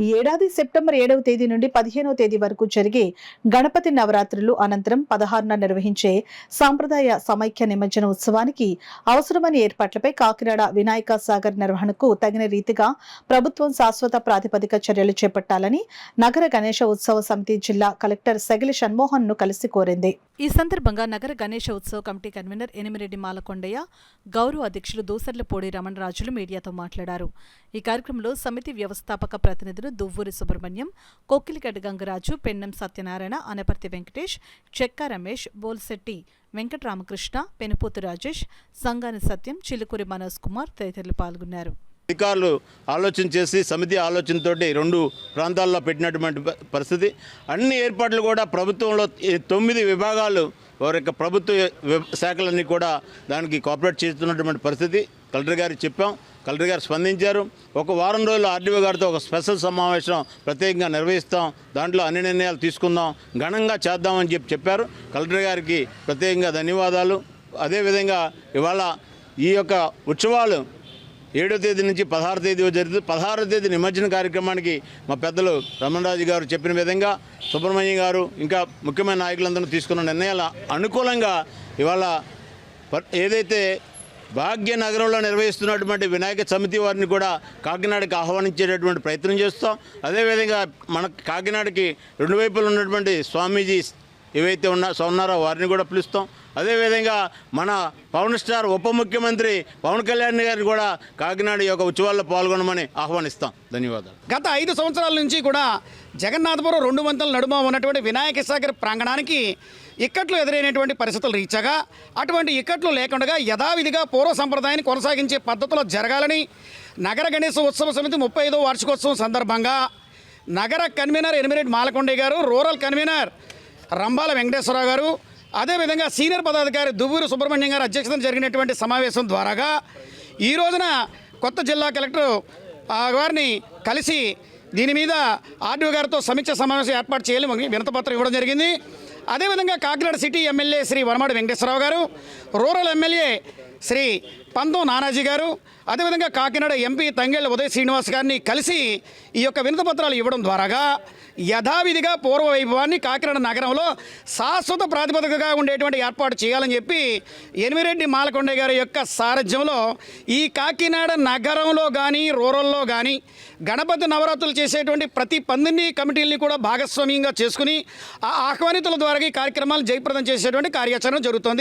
ఈ ఏడాది సెప్టెంబర్ 7వ తేదీ నుండి 15వ తేదీ వరకు జరిగే గణపతి నవరాత్రులు అనంతరం 16న నిర్వహించే సాంప్రదాయ సమైక్య నిమజ్జన ఉత్సవానికి అవసరమైన ఏర్పాట్లపై కాకినాడ వినాయక సాగర్ నిర్వహణకు తగిన రీతిగా ప్రభుత్వం శాశ్వత ప్రాతిపదిక చర్యలు చేపట్టాలని నగర గణేశ ఉత్సవ సమితి జిల్లా కలెక్టర్ సగిలి షణ్మోహన్ ను కలిసి కోరింది. ఈ సందర్భంగా నగర గణేశ ఉత్సవ కమిటీ కన్వీనర్ ఎనిమిరెడ్డి మాలకొండయ్య, గౌరవ అధ్యక్షులు దూసర్లపూడి రమణరాజులు మీడియాతో మాట్లాడారు. ఈ కార్యక్రమంలో సమితి వ్యవస్థాపక ప్రతినిధులు దువ్వూరి సుబ్రహ్మణ్యం, కొక్కిలిగడ్డ గంగరాజు, పెన్నెం సత్యనారాయణ, అనపర్తి వెంకటేష్, చెక్క రమేష్, బోల్శెట్టి వెంకటరామకృష్ణ, పెనుపోతు రాజేష్, సంగాని సత్యం, చిలుకూరి మనోజ్ కుమార్ తదితరులు పాల్గొన్నారు. అధికారులు ఆలోచన చేసి సమితి ఆలోచనతోటి 2 ప్రాంతాల్లో పెట్టినటువంటి పరిస్థితి. అన్ని ఏర్పాట్లు కూడా ప్రభుత్వంలో 9 విభాగాలు వారి యొక్క ప్రభుత్వ శాఖలన్నీ కూడా దానికి కోఆపరేట్ చేస్తున్నటువంటి పరిస్థితి. కలెక్టర్ గారికి చెప్పాం, కలెక్టర్ గారు స్పందించారు. ఒక వారం రోజులు ఆర్డీఓ గారితో ఒక స్పెషల్ సమావేశం ప్రత్యేకంగా నిర్వహిస్తాం, దాంట్లో అన్ని నిర్ణయాలు తీసుకుందాం, ఘనంగా చేద్దామని చెప్పారు. కలెక్టర్ గారికి ప్రత్యేకంగా ధన్యవాదాలు. అదేవిధంగా ఇవాళ ఈ యొక్క ఉత్సవాలు 7వ తేదీ నుంచి 16వ తేదీ జరుగుతుంది. 16వ తేదీ నిమజ్జన కార్యక్రమానికి మా పెద్దలు రమణరాజు గారు చెప్పిన విధంగా సుబ్రహ్మణ్యం గారు ఇంకా ముఖ్యమైన నాయకులందరూ తీసుకున్న నిర్ణయాల అనుకూలంగా ఇవాళ ఏదైతే భాగ్యనగరంలో నిర్వహిస్తున్నటువంటి వినాయక సమితి వారిని కూడా కాకినాడకి ఆహ్వానించేటటువంటి ప్రయత్నం చేస్తాం. అదేవిధంగా మన కాకినాడకి 2 వైపులు ఉన్నటువంటి స్వామీజీ ఏవైతే ఉన్నారో వారిని కూడా పిలుస్తాం. అదేవిధంగా మన పవన్ స్టార్ ఉప ముఖ్యమంత్రి పవన్ కళ్యాణ్ గారిని కూడా కాకినాడ యొక్క ఉత్సవాల్లో పాల్గొనమని ఆహ్వానిస్తాం. ధన్యవాదాలు. గత 5 సంవత్సరాల నుంచి కూడా జగన్నాథపురం 2 వంతల నడుమ ఉన్నటువంటి వినాయక సాగర్ ప్రాంగణానికి ఇక్కట్లు ఎదురైనటువంటి పరిస్థితులు రీచగా అటువంటి ఇక్కట్లు లేకుండా యథావిధిగా పూర్వ సంప్రదాయాన్ని కొనసాగించే పద్ధతిలో జరగాలని నగర గణేశ ఉత్సవ సమితి 35వ వార్షికోత్సవం సందర్భంగా నగర కన్వీనర్ ఎనిమిరెడ్డి మాలకొండయ్య గారు, రూరల్ కన్వీనర్ రంబాల వెంకటేశ్వరరావు గారు, అదేవిధంగా సీనియర్ పదాధికారి దువ్వూరి సుబ్రహ్మణ్యం గారు అధ్యక్షతన జరిగినటువంటి సమావేశం ద్వారాగా ఈ రోజున కొత్త జిల్లా కలెక్టర్ వారిని కలిసి దీని మీద ఆర్డీఓ గారితో సమీక్ష సమావేశం ఏర్పాటు చేయాలని వినతిపత్రం ఇవ్వడం జరిగింది. అదేవిధంగా కాకినాడ సిటీ ఎమ్మెల్యే శ్రీ వనమాడి వెంకటేశ్వరరావు గారు, రూరల్ ఎమ్మెల్యే శ్రీ పంతం నానాజీ గారు, అదేవిధంగా కాకినాడ ఎంపీ తంగేళ్ల ఉదయ్ శ్రీనివాస్ గారిని కలిసి ఈ యొక్క వినతిపత్రాలు ఇవ్వడం ద్వారాగా యథావిధిగా పూర్వ వైభవాన్ని కాకినాడ నగరంలో శాశ్వత ప్రాతిపదికగా ఉండేటువంటి ఏర్పాటు చేయాలని చెప్పి ఎనిమిరెడ్డి మాలకొండయ్య గారి యొక్క సారథ్యంలో ఈ కాకినాడ నగరంలో కానీ రూరల్లో కానీ గణపతి నవరాత్రులు చేసేటువంటి ప్రతి 12 కమిటీలని కూడా భాగస్వామ్యంగా చేసుకుని ఆ ఆహ్వానితుల ద్వారా ఈ కార్యక్రమాలు జయప్రదం చేసేటువంటి కార్యాచరణ జరుగుతోంది.